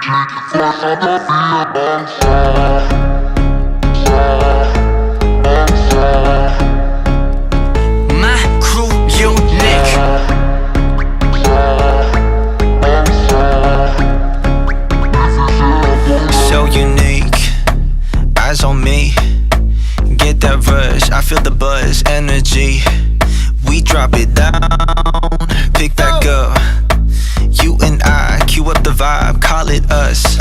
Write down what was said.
My crew unique. So unique, eyes on me. Get that rush, I feel the buzz, energy. We drop it down, pick back up. You and I, cue up the vibe, call it us.